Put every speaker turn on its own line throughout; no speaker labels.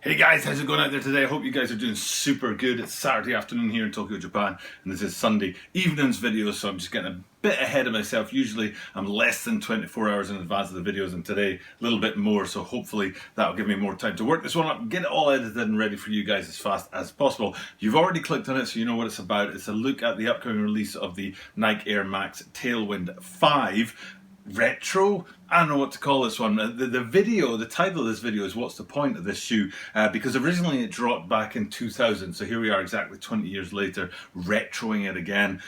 Hey guys, how's it going out there today? I hope you guys are doing super good. It's Saturday afternoon here in Tokyo, Japan, and this is Sunday evening's video, so I'm just getting a bit ahead of myself. Usually I'm less than 24 hours in advance of the videos, and today a little bit more, so hopefully that'll give me more time to work this one up and get it all edited and ready for you guys as fast as possible. You've already clicked on it, so you know what it's about. It's a look at the upcoming release of the Nike Air Max Tailwind 5 retro. I don't know what to call this one. The title of this video is "What's the Point of This Shoe?" Because originally it dropped back in 2000, so here we are exactly 20 years later, retroing it again,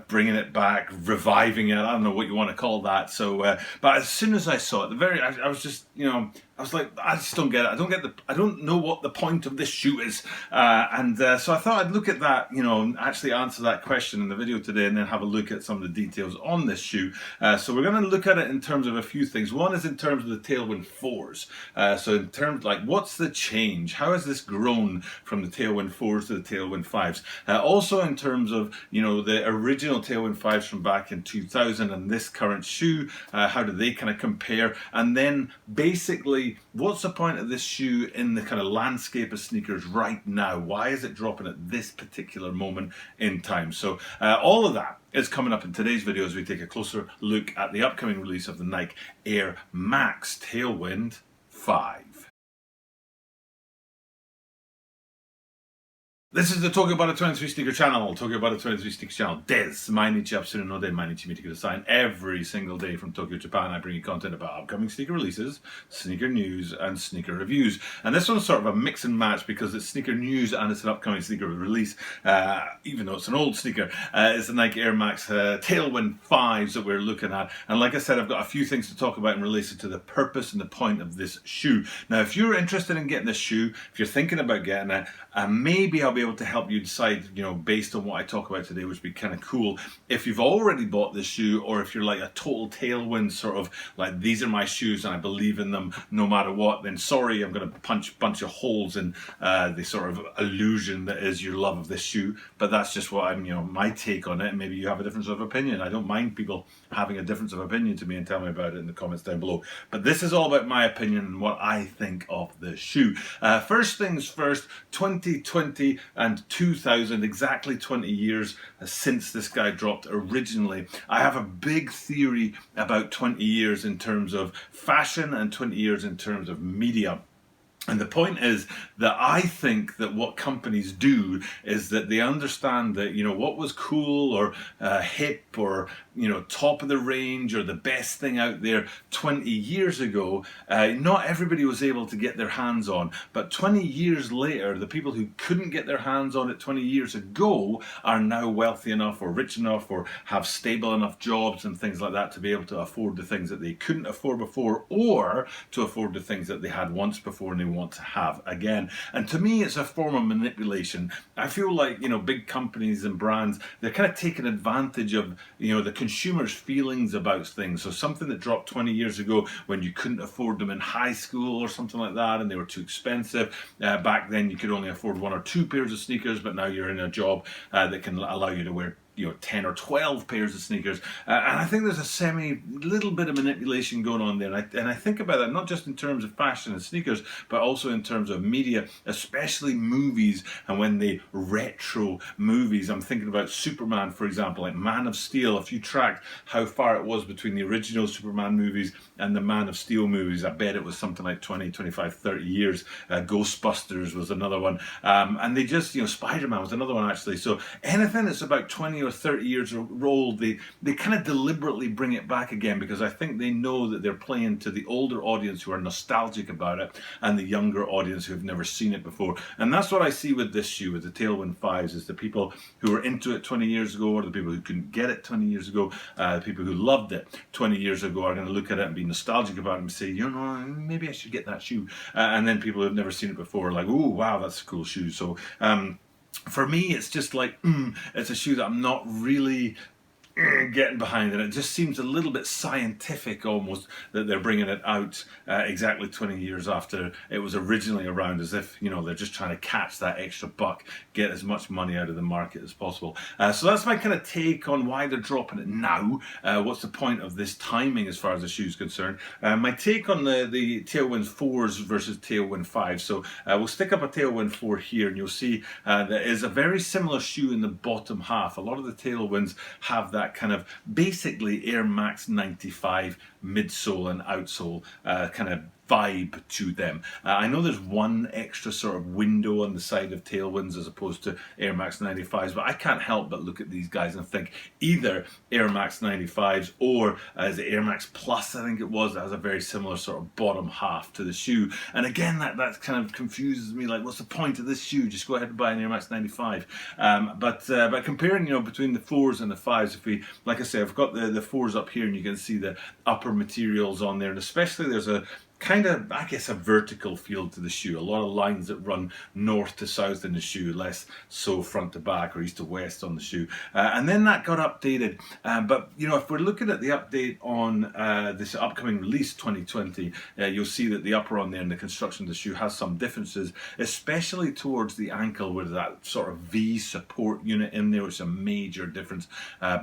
bringing it back, reviving it. I don't know what you want to call that. So, but as soon as I saw it, I was just, I was like, I just don't get it. I don't know what the point of this shoe is. So I thought I'd look at that, actually answer that question in the video today, and then have a look at some of the details on this shoe. So we're going to look at it in terms of a few things. One is in terms of the Tailwind 4s. So in terms like, what's the change? How has this grown from the Tailwind 4s to the Tailwind 5s? Also in terms of, the original Tailwind 5s from back in 2000 and this current shoe, how do they kind of compare? And then basically, what's the point of this shoe in the kind of landscape of sneakers right now? Why is it dropping at this particular moment in time? So all of that is coming up in today's video as we take a closer look at the upcoming release of the Nike Air Max Tailwind 5. This is the Tokyo About 23 Sneaker Channel, Tokyo About 23 Sneaker Channel, Mainichi Absuru no de Mainichi Mite Kudasai. Every single day from Tokyo, Japan, I bring you content about upcoming sneaker releases, sneaker news, and sneaker reviews. And this one's sort of a mix and match because it's sneaker news and it's an upcoming sneaker release, even though it's an old sneaker. It's the Nike Air Max Tailwind 5s that we're looking at. And like I said, I've got a few things to talk about in relation to the purpose and the point of this shoe. Now, if you're interested in getting this shoe, if you're thinking about getting it, maybe I'll be able to help you decide, based on what I talk about today, which would be kind of cool. If you've already bought this shoe, or if you're like a total Tailwind sort of like, these are my shoes and I believe in them no matter what, then sorry, I'm going to punch a bunch of holes in the sort of illusion that is your love of this shoe. But that's just what I'm, my take on it. Maybe you have a difference of opinion. I don't mind people having a difference of opinion to me and tell me about it in the comments down below. But this is all about my opinion and what I think of the shoe. First things first, 2020 and 2000, exactly 20 years since this guy dropped originally. I have a big theory about 20 years in terms of fashion and 20 years in terms of media. And the point is that I think that what companies do is that they understand that, what was cool or hip or, top of the range or the best thing out there 20 years ago, not everybody was able to get their hands on. But 20 years later, the people who couldn't get their hands on it 20 years ago are now wealthy enough or rich enough or have stable enough jobs and things like that to be able to afford the things that they couldn't afford before, or to afford the things that they had once before and they want to have again. And to me, it's a form of manipulation. I feel like, big companies and brands, they're kind of taking advantage of, the consumer's feelings about things. So something that dropped 20 years ago when you couldn't afford them in high school or something like that, and they were too expensive. Back then, you could only afford 1 or 2 pairs of sneakers, but now you're in a job that can allow you to wear 10 or 12 pairs of sneakers, and I think there's a little bit of manipulation going on there, and I think about that not just in terms of fashion and sneakers, but also in terms of media, especially movies. And when they retro movies, I'm thinking about Superman, for example, like Man of Steel. If you tracked how far it was between the original Superman movies and the Man of Steel movies, I bet it was something like 20, 25, 30 years. Ghostbusters was another one, and they just, Spider-Man was another one actually. So anything that's about 20 or 30 years old, they kind of deliberately bring it back again, because I think they know that they're playing to the older audience who are nostalgic about it and the younger audience who have never seen it before. And that's what I see with this shoe, with the Tailwind 5s, is the people who were into it 20 years ago, or the people who couldn't get it 20 years ago, the people who loved it 20 years ago are going to look at it and be nostalgic about it and say, maybe I should get that shoe. And then people who have never seen it before are like, oh wow, that's a cool shoe. So for me, it's just like, it's a shoe that I'm not really getting behind it. It just seems a little bit scientific almost that they're bringing it out exactly 20 years after it was originally around, as if, you know, they're just trying to catch that extra buck, get as much money out of the market as possible. So that's my kind of take on why they're dropping it now. What's the point of this timing as far as the shoe's concerned? My take on the Tailwind 4s versus Tailwind 5s. So we'll stick up a Tailwind 4 here, and you'll see there is a very similar shoe in the bottom half. A lot of the Tailwinds have that kind of basically Air Max 95 midsole and outsole kind of vibe to them. I know there's one extra sort of window on the side of Tailwinds as opposed to Air Max 95s, but I can't help but look at these guys and think either Air Max 95s or as Air Max Plus, I think it was, that has a very similar sort of bottom half to the shoe. And again, that kind of confuses me, like, what's the point of this shoe? Just go ahead and buy an Air Max 95. But comparing, you know, between the 4s and the 5s, if we, like I say, I've got the 4s up here and you can see the upper materials on there, and especially there's a kind of, I guess, a vertical feel to the shoe. A lot of lines that run north to south in the shoe, less so front to back or east to west on the shoe. And then that got updated. But, you know, if we're looking at the update on this upcoming release 2020, you'll see that the upper on there and the construction of the shoe has some differences, especially towards the ankle with that sort of V support unit in there, which is a major difference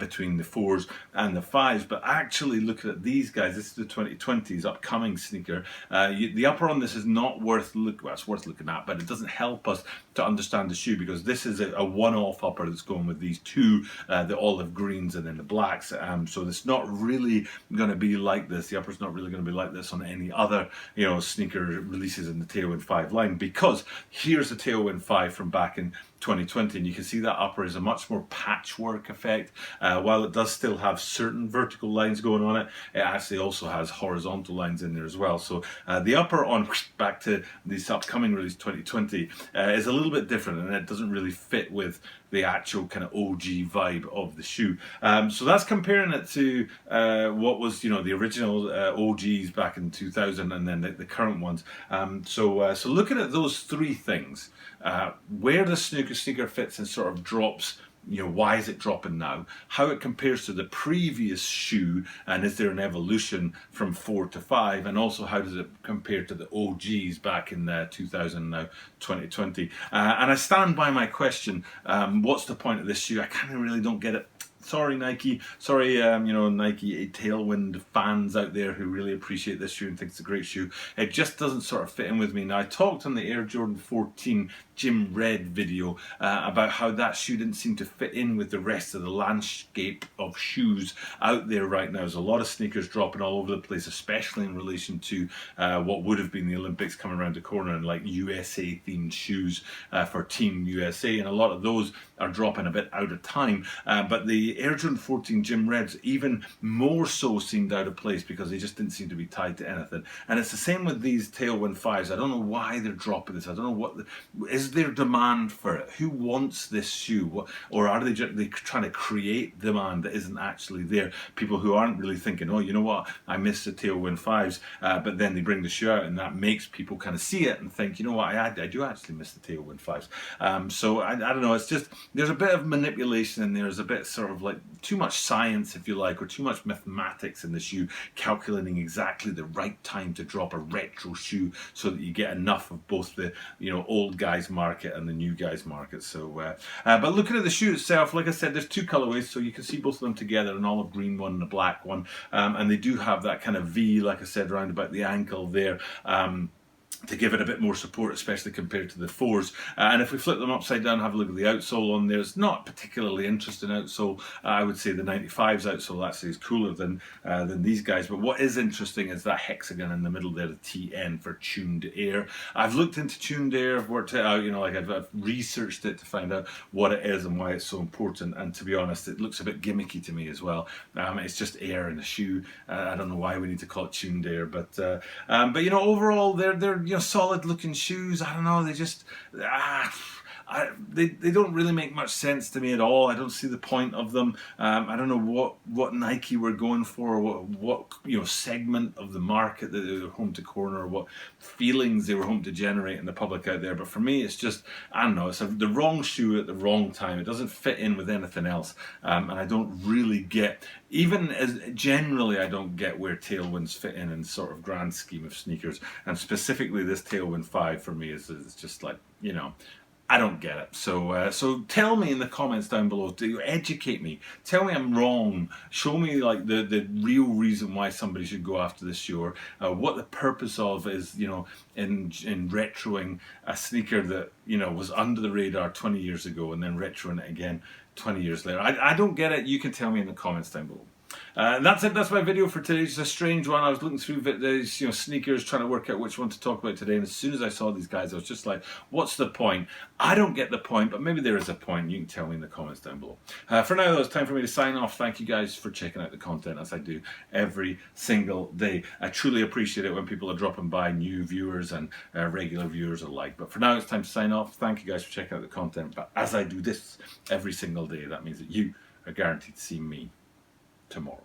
between the 4s and the 5s. But actually looking at these guys, this is the 2020's upcoming sneaker. The upper on this is not worth it's worth looking at, but it doesn't help us to understand the shoe because this is a one-off upper that's going with these two, the olive greens and then the blacks. So it's not really going to be like this. The upper's not really going to be like this on any other, you know, sneaker releases in the Tailwind 5 line, because here's the Tailwind 5 from back in 2020, and you can see that upper is a much more patchwork effect. While it does still have certain vertical lines going on it, it actually also has horizontal lines in there as well. So the upper on back to this upcoming release 2020 is a little bit different, and it doesn't really fit with the actual kind of OG vibe of the shoe. So that's comparing it to what was, you know, the original OGs back in 2000 and then the current ones. So looking at those three things, where the sneaker fits and sort of drops, you know, why is it dropping now? How it compares to the previous shoe, and is there an evolution from 4 to 5? And also, how does it compare to the OGs back in 2000, now 2020? And I stand by my question, what's the point of this shoe? I kind of really don't get it. Sorry, Nike. Sorry, you know, Nike Tailwind fans out there who really appreciate this shoe and think it's a great shoe. It just doesn't sort of fit in with me. Now, I talked on the Air Jordan 14 Gym Red video about how that shoe didn't seem to fit in with the rest of the landscape of shoes out there right now. There's a lot of sneakers dropping all over the place, especially in relation to what would have been the Olympics coming around the corner, and like USA themed shoes for Team USA, and a lot of those are dropping a bit out of time. But the Air Jordan 14 Gym Reds even more so seemed out of place because they just didn't seem to be tied to anything. And it's the same with these Tailwind 5s. I don't know why they're dropping this. I don't know what is there demand for it? Who wants this shoe? Or are they trying to create demand that isn't actually there? People who aren't really thinking, oh, you know what, I miss the Tailwind 5s, but then they bring the shoe out and that makes people kind of see it and think, you know what, I do actually miss the Tailwind 5s. So I don't know, it's just, there's a bit of manipulation in there. There's a bit sort of like too much science, if you like, or too much mathematics in the shoe, calculating exactly the right time to drop a retro shoe so that you get enough of both the, you know, old guys market and the new guys market. So but looking at the shoe itself, like I said, there's two colorways, so you can see both of them together, an olive green one and a black one, and they do have that kind of V, like I said, around about the ankle there, to give it a bit more support, especially compared to the 4s. And if we flip them upside down, have a look at the outsole on there, it's not particularly interesting outsole. I would say the 95's outsole actually is cooler than these guys. But what is interesting is that hexagon in the middle there, the TN for tuned air. I've looked into tuned air, I've worked it out, you know, like I've researched it to find out what it is and why it's so important. And to be honest, it looks a bit gimmicky to me as well. It's just air in a shoe. I don't know why we need to call it tuned air, but you know, overall they're you know, solid looking shoes. I don't know, they just they don't really make much sense to me at all. I don't see the point of them. I don't know what Nike were going for, what segment of the market that they were home to corner, what feelings they were home to generate in the public out there. But for me, it's just, I don't know, it's the wrong shoe at the wrong time. It doesn't fit in with anything else, and I don't really get, even as generally, I don't get where Tailwinds fit in sort of grand scheme of sneakers, and specifically this Tailwind 5 for me is just like, I don't get it. So tell me in the comments down below. Do educate me. Tell me I'm wrong. Show me like the real reason why somebody should go after this shoe, or what the purpose of is. In retroing a sneaker that was under the radar 20 years ago, and then retroing it again 20 years later. I don't get it. You can tell me in the comments down below. That's it. That's my video for today. It's a strange one. I was looking through these, sneakers, trying to work out which one to talk about today. And as soon as I saw these guys, I was just like, "What's the point?" I don't get the point, but maybe there is a point. You can tell me in the comments down below. For now, though, it's time for me to sign off. Thank you guys for checking out the content as I do every single day. I truly appreciate it when people are dropping by, new viewers and regular viewers alike. But for now, it's time to sign off. Thank you guys for checking out the content. But as I do this every single day, that means that you are guaranteed to see me tomorrow.